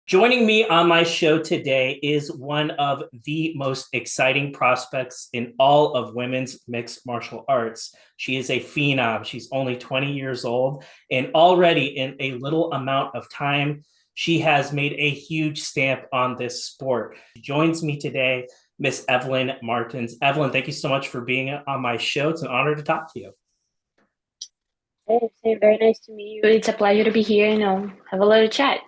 Joining me on my show today is one of the most exciting prospects in all of women's mixed martial arts. She is a phenom. She's only 20 years old, and already in a little amount of time, she has made a huge stamp on this sport. She joins me today, Miss Evelyn Martins. Evelyn, thank you so much for being on my show. It's an honor to talk to you. Hey, very nice to meet you. It's a pleasure to be here and have a little chat.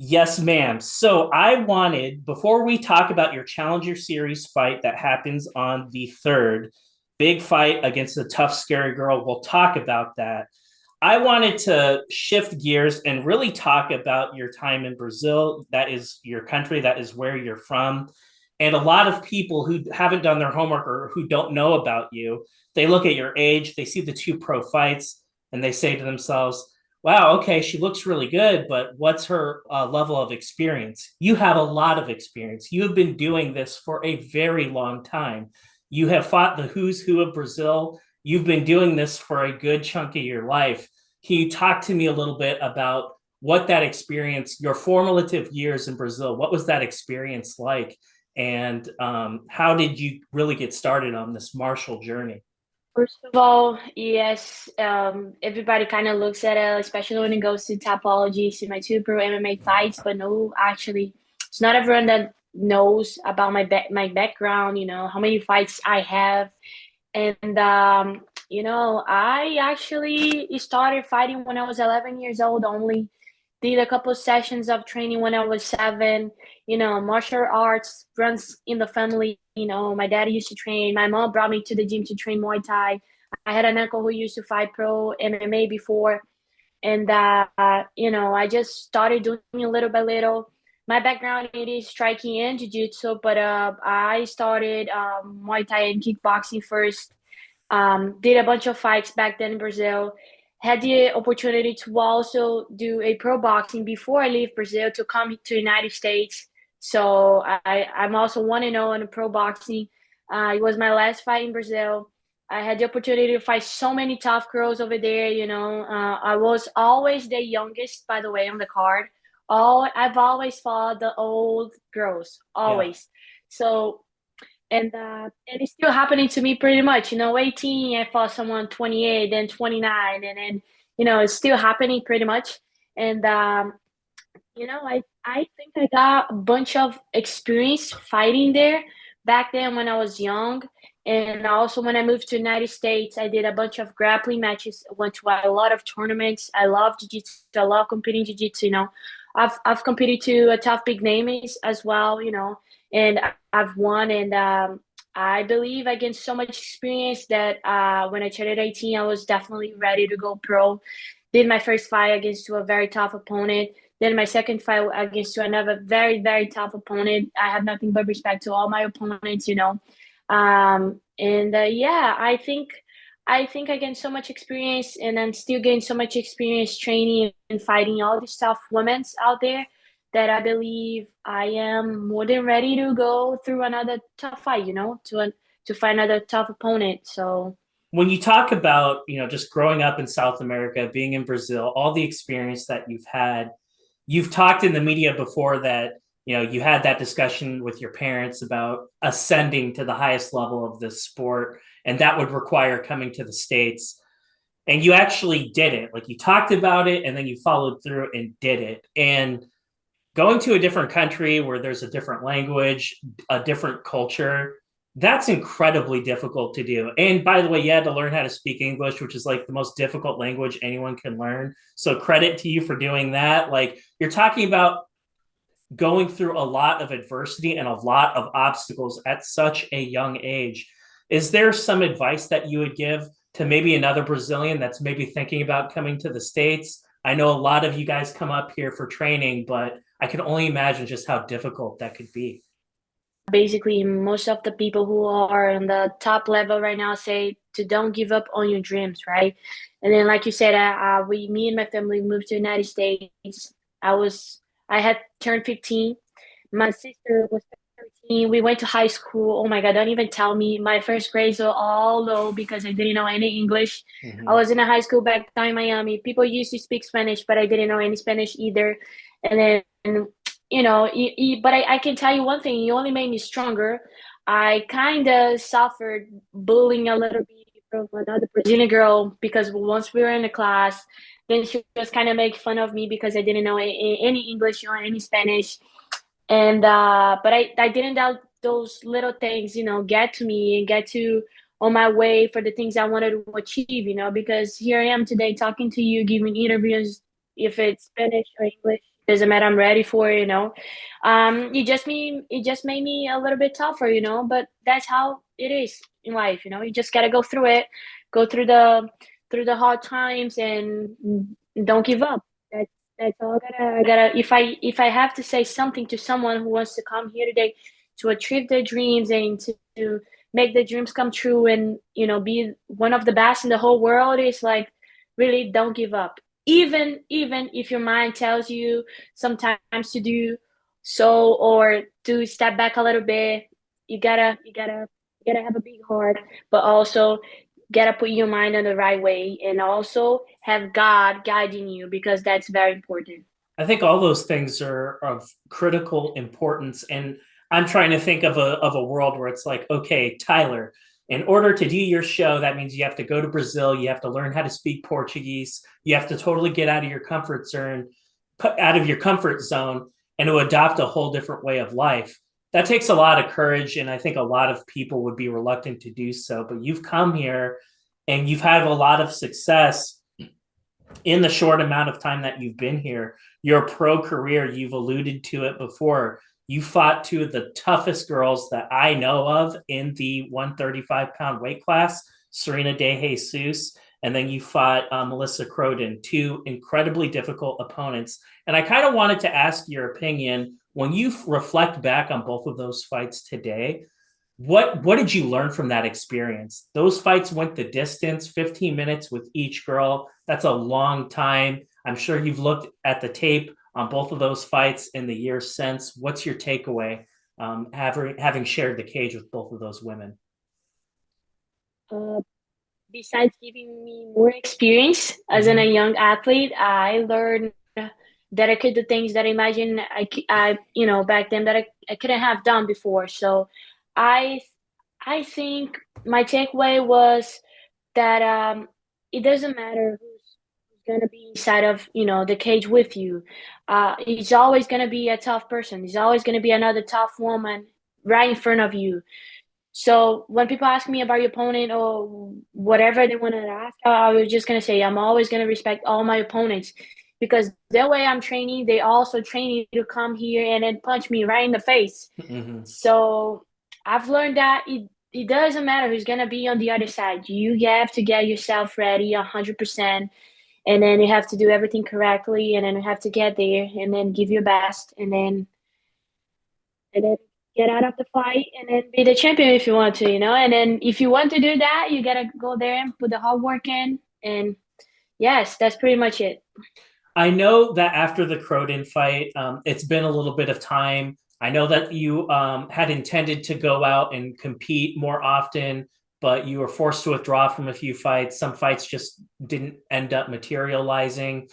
Yes, ma'am. So I wanted, before we talk about your Challenger Series fight that happens on the 3rd, big fight against a tough, scary girl, we'll talk about that. I wanted to shift gears and really talk about your time in Brazil. That is your country, that is where you're from. And a lot of people who haven't done their homework or who don't know about you, they look at your age, they see the two pro fights, and they say to themselves, wow, okay, she looks really good, but what's her level of experience? You have a lot of experience. You have been doing this for a very long time. You have fought the who's who of Brazil. You've been doing this for a good chunk of your life. Can you talk to me a little bit about what that experience, your formative years in Brazil, what was that experience like? And how did you really get started on this martial journey? First of all, yes, everybody kind of looks at it, especially when it goes to topology, see my two pro MMA fights, but no, actually, it's not everyone that knows about my background, how many fights I have. And I actually started fighting when I was 11 years old only. Did a couple of sessions of training when I was 7. Martial arts runs in the family. My dad used to train. My mom brought me to the gym to train Muay Thai. I had an uncle who used to fight pro MMA before. And, I just started doing a little by little. My background, it is striking and jiu-jitsu, but I started Muay Thai and kickboxing first. Did a bunch of fights back then in Brazil. Had the opportunity to also do a pro boxing before I leave Brazil to come to the United States. So I'm also 1-0 in pro boxing. It was my last fight in Brazil. I had the opportunity to fight so many tough girls over there. I was always the youngest, by the way, on the card. I've always fought the old girls, Yeah. always. So and it's still happening to me pretty much. 18, I fought someone 28, then 29, and then it's still happening pretty much. And I think I got a bunch of experience fighting there back then when I was young. And also when I moved to the United States, I did a bunch of grappling matches, went to a lot of tournaments. I love jiu-jitsu. I love competing jiu-jitsu. I've competed to a tough big names as well, and I've won. And I believe I gained so much experience that when I turned 18, I was definitely ready to go pro. Did my first fight against a very tough opponent. Then my second fight against another very, very tough opponent. I have nothing but respect to all my opponents. And yeah, I think I gained so much experience, and I'm still getting so much experience training and fighting all these tough women out there that I believe I am more than ready to go through another tough fight, to find another tough opponent. So When you talk about, just growing up in South America, being in Brazil, all the experience that you've had, you've talked in the media before that, you had that discussion with your parents about ascending to the highest level of this sport, and that would require coming to the States. And you actually did it. Like you talked about it and then you followed through and did it. And going to a different country where there's a different language, a different culture, that's incredibly difficult to do. And by the way, you had to learn how to speak English, which is like the most difficult language anyone can learn. So credit to you for doing that. Like you're talking about going through a lot of adversity and a lot of obstacles at such a young age. Is there some advice that you would give to maybe another Brazilian that's maybe thinking about coming to the States? I know a lot of you guys come up here for training, but I can only imagine just how difficult that could be. basically, most of the people who are on the top level right now say to don't give up on your dreams, right? And then, like you said, me and my family moved to the United States. I had turned 15. My sister was 13. We went to high school. Oh my God, don't even tell me. My first grades were all low because I didn't know any English. I Mm-hmm. was in a high school back down in Miami. People used to speak Spanish, but I didn't know any Spanish either. And then but I can tell you one thing, you only made me stronger. I kind of suffered bullying a little bit from another Brazilian girl because once we were in the class, then she was kind of make fun of me because I didn't know any English or any Spanish. And but I didn't doubt those little things, get to me and get to on my way for the things I wanted to achieve, because here I am today talking to you, giving interviews, if it's Spanish or English, doesn't matter, I'm ready for it, it just made me a little bit tougher, but that's how it is in life, you just gotta go through it, go through the hard times, and don't give up. That's all I gotta if I have to say something to someone who wants to come here today to achieve their dreams and to make their dreams come true and be one of the best in the whole world, is like, really don't give up. Even if your mind tells you sometimes to do so or to step back a little bit, you gotta have a big heart, but also gotta put your mind on the right way and also have God guiding you, because that's very important. I think all those things are of critical importance. And I'm trying to think of a world where it's like, okay, Tyler, in order to do your show, that means you have to go to Brazil, you have to learn how to speak Portuguese, you have to totally get out of your comfort zone and to adopt a whole different way of life. That takes a lot of courage, and I think a lot of people would be reluctant to do so. But you've come here and you've had a lot of success in the short amount of time that you've been here. Your pro career, you've alluded to it before. You fought two of the toughest girls that I know of in the 135-pound weight class, Serena De Jesus, and then you fought Melissa Croden, two incredibly difficult opponents. And I kind of wanted to ask your opinion when you reflect back on both of those fights today. What did you learn from that experience? Those fights went the distance, 15 minutes with each girl. That's a long time. I'm sure you've looked at the tape on both of those fights in the years since. What's your takeaway, having shared the cage with both of those women? Uh, Besides giving me more experience as a Mm-hmm. young athlete, I learned that I could do things that I imagine back then that I couldn't have done before. So I I think my takeaway was that it doesn't matter who's gonna be inside of the cage with you. He's always gonna be a tough person. He's always gonna be another tough woman right in front of you. So when people ask me about your opponent or whatever they want to ask, I was just gonna say I'm always gonna respect all my opponents, because the way I'm training, they also training to come here and then punch me right in the face. Mm-hmm. So I've learned that it doesn't matter who's gonna be on the other side. You have to get yourself ready 100%, and then you have to do everything correctly, and then you have to get there and then give your best, and then get out of the fight and then be the champion if you want to, and then if you want to do that, you gotta go there and put the hard work in. And yes, that's pretty much it. I know that after the Croden fight, it's been a little bit of time. I know that you had intended to go out and compete more often, but you were forced to withdraw from a few fights. Some fights just didn't end up materializing.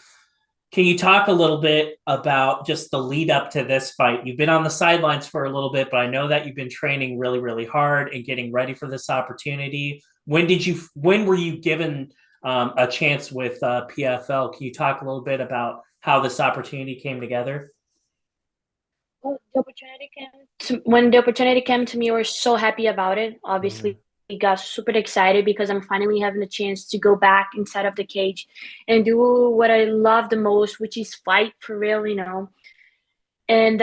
Can you talk a little bit about just the lead up to this fight? You've been on the sidelines for a little bit, but I know that you've been training really, really hard and getting ready for this opportunity. When were you given a chance with PFL? Can you talk a little bit about how this opportunity came together? Well, when the opportunity came to me, I was so happy about it. Mm-hmm. Obviously, I got super excited because I'm finally having the chance to go back inside of the cage and do what I love the most, which is fight for real. And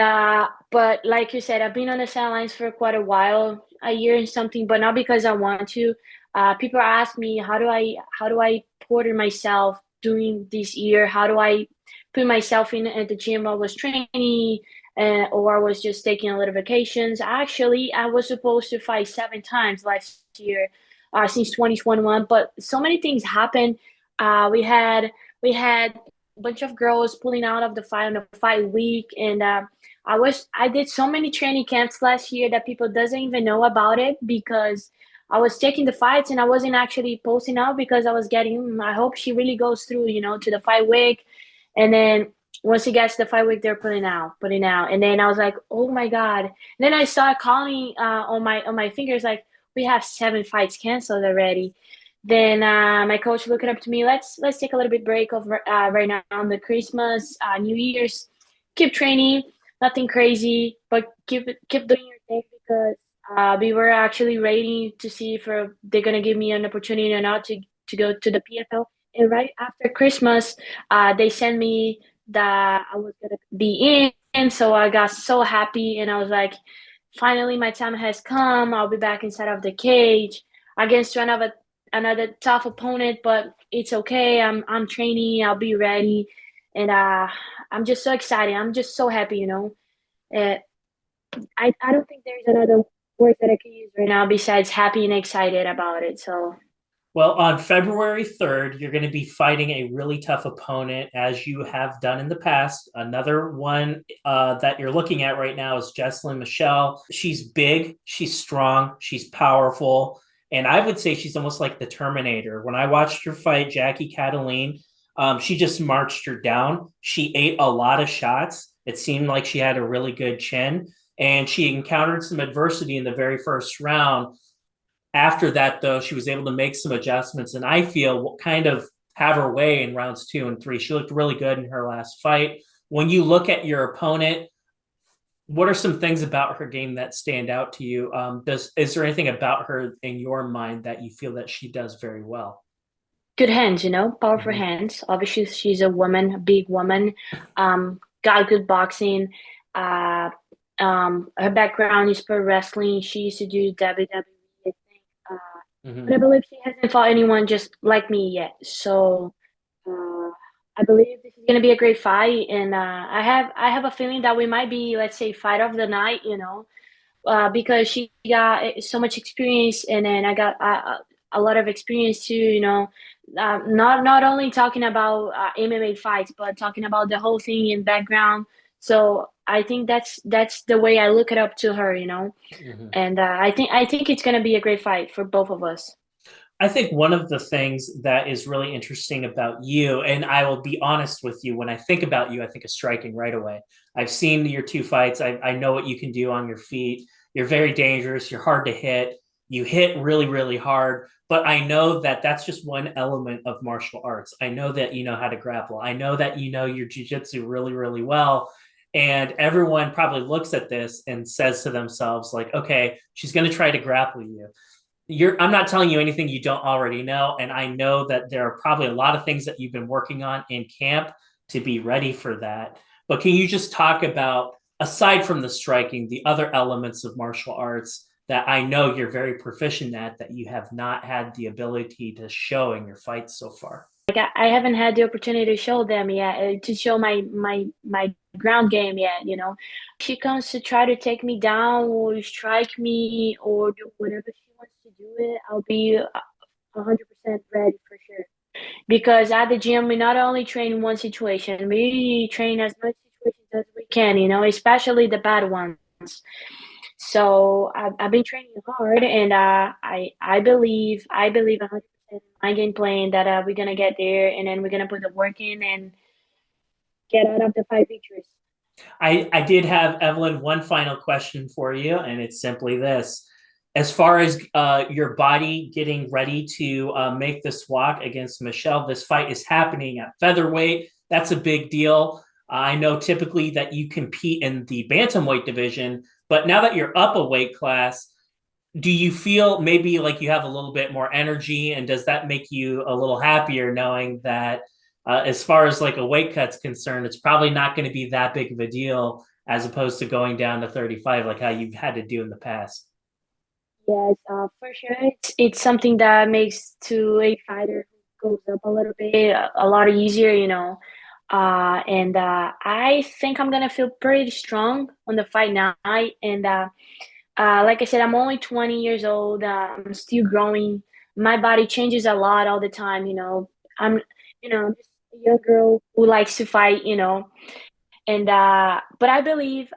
but like you said, I've been on the sidelines for quite a while, a year and something, but not because I want to. People ask me, how do I porter myself during this year? How do I put myself in at the gym? I was training, or I was just taking a little vacations. Actually, I was supposed to fight 7 times last year, since 2021, but so many things happened. We had a bunch of girls pulling out of the fight on the fight week, and I did so many training camps last year that people doesn't even know about it, because I was taking the fights and I wasn't actually posting out because I was getting, I hope she really goes through, to the fight week. And then once he gets the 5 week, they're putting out. And then I was like, oh my God. And then I started counting on my fingers, like we have 7 fights canceled already. Then my coach looked up to me, let's take a little bit break of right now on the Christmas, New Year's, keep training, nothing crazy, but keep doing your thing because we were actually waiting to see if they're gonna give me an opportunity or not to go to the PFL. And right after Christmas, they sent me that I was gonna be in, so I got so happy, and I was like, finally, my time has come. I'll be back inside of the cage against another tough opponent, but it's okay. I'm training. I'll be ready, and I'm just so excited. I'm just so happy, you know. Uh, I don't think there's another word that I can use right now besides happy and excited about it. So Well, on February 3rd, you're going to be fighting a really tough opponent, as you have done in the past. Another one that you're looking at right now is Jeslen Mishelle. She's big, she's strong, she's powerful, and I would say she's almost like the Terminator. When I watched her fight Jackie Cataline, she just marched her down. She ate a lot of shots. It seemed like she had a really good chin, and she encountered some adversity in the very first round. After that, though, she was able to make some adjustments, and I feel kind of have her way in rounds 2 and 3. She looked really good in her last fight. When you look at your opponent, what are some things about her game that stand out to you? Is there anything about her in your mind that you feel that she does very well? good hands, you know, powerful Mm-hmm. hands. Obviously, she's a woman, a big woman. Got good boxing. Uh, her background is pro wrestling. She used to do WWE, I think. But I Mm-hmm. believe she hasn't fought anyone just like me yet. So I believe this is gonna be a great fight, and I have a feeling that we might be, let's say, fight of the night. You know, because she got so much experience, and then I got a lot of experience too. You know, not only talking about MMA fights, but talking about the whole thing in background. So I think that's the way I look it up to her. You know, Mm-hmm. and I think it's gonna be a great fight for both of us. I think one of the things that is really interesting about you, and I will be honest with you, when I think about you, I think of striking right away. I've seen your 2 fights. I know what you can do on your feet. You're very dangerous. You're hard to hit. You hit really, really hard. But I know that that's just one element of martial arts. I know that you know how to grapple. I know that you know your jujitsu really, really well. And everyone probably looks at this and says to themselves, like, okay, she's going to try to grapple you. I'm not telling you anything you don't already know, and I know that there are probably a lot of things that you've been working on in camp to be ready for that. But can you just talk about, aside from the striking, the other elements of martial arts that I know you're very proficient at that you have not had the ability to show in your fights so far? Like I haven't had the opportunity to show them yet, to show my ground game yet. You know, she comes to try to take me down or strike me or do whatever she wants to do it. I'll be 100% ready for sure. Because at the gym, we not only train one situation, we train as much situations as we can. You know, especially the bad ones. So I've been training hard, and I believe 100% in my game plan that we're gonna get there, and then we're gonna put the work in and get out of the 5 victories. I did have, Evelyn, one final question for you, and it's simply this. As far as your body getting ready to make this walk against Mishelle, this fight is happening at featherweight. That's a big deal. I know typically that you compete in the bantamweight division, but now that you're up a weight class, do you feel maybe like you have a little bit more energy, and does that make you a little happier knowing that as far as like a weight cut's concerned, it's probably not going to be that big of a deal as opposed to going down to 35 like how you've had to do in the past? Yes, for sure. It's something that makes to a fighter who goes up a little bit a lot easier, you know. And I think I'm gonna feel pretty strong on the fight night. And like I said, I'm only 20 years old. I'm still growing. My body changes a lot all the time, you know. I'm, I'm just a young girl who likes to fight, you know. And but I'll be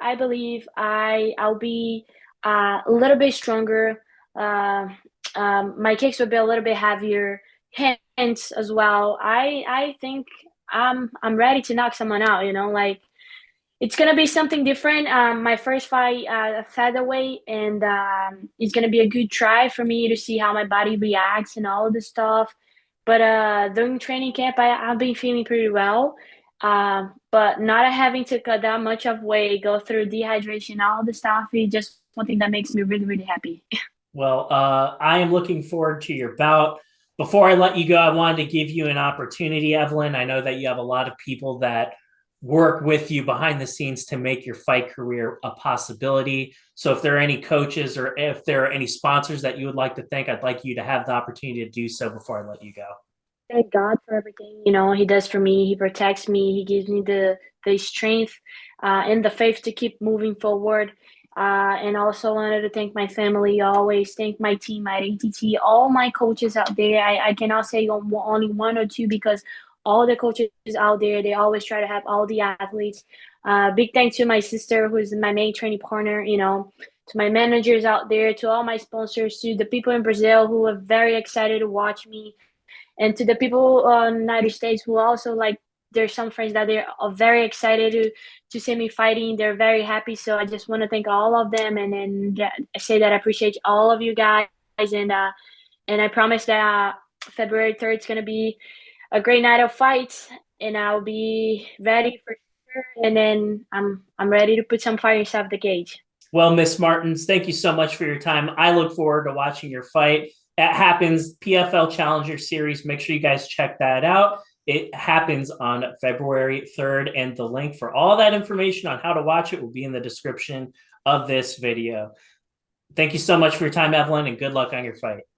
a little bit stronger. Uh, my kicks will be a little bit heavier, hands as well. I think I'm ready to knock someone out. Like it's gonna be something different. My first fight, featherweight, and it's gonna be a good try for me to see how my body reacts and all of this stuff. But during training camp, I've been feeling pretty well. But not having to cut that much of weight, go through dehydration, all the stuff is just one thing that makes me really, really happy. Well, I am looking forward to your bout. Before I let you go, I wanted to give you an opportunity, Evelyn. I know that you have a lot of people that work with you behind the scenes to make your fight career a possibility. So if there are any coaches or if there are any sponsors that you would like to thank, I'd like you to have the opportunity to do so before I let you go. Thank God for everything, He does for me. He protects me. He gives me the strength and the faith to keep moving forward. And also wanted to thank my family. Always thank my team at ATT, all my coaches out there. I cannot say only one or two because all the coaches out there, they always try to help all the athletes. Big thanks to my sister, who's my main training partner. To my managers out there, to all my sponsors, to the people in Brazil who are very excited to watch me, and to the people in the United States who also like, there's some friends that they're very excited to see me fighting. They're very happy. So I just want to thank all of them, and then say that I appreciate all of you guys. And I promise that February 3rd is going to be a great night of fights, and I'll be ready for sure. And then I'm ready to put some fire inside the cage. Well, Miss Martins, thank you so much for your time. I look forward to watching your fight. That happens, PFL Challenger Series. Make sure you guys check that out. It happens on February 3rd, and the link for all that information on how to watch it will be in the description of this video. Thank you so much for your time, Evelyn, and good luck on your fight.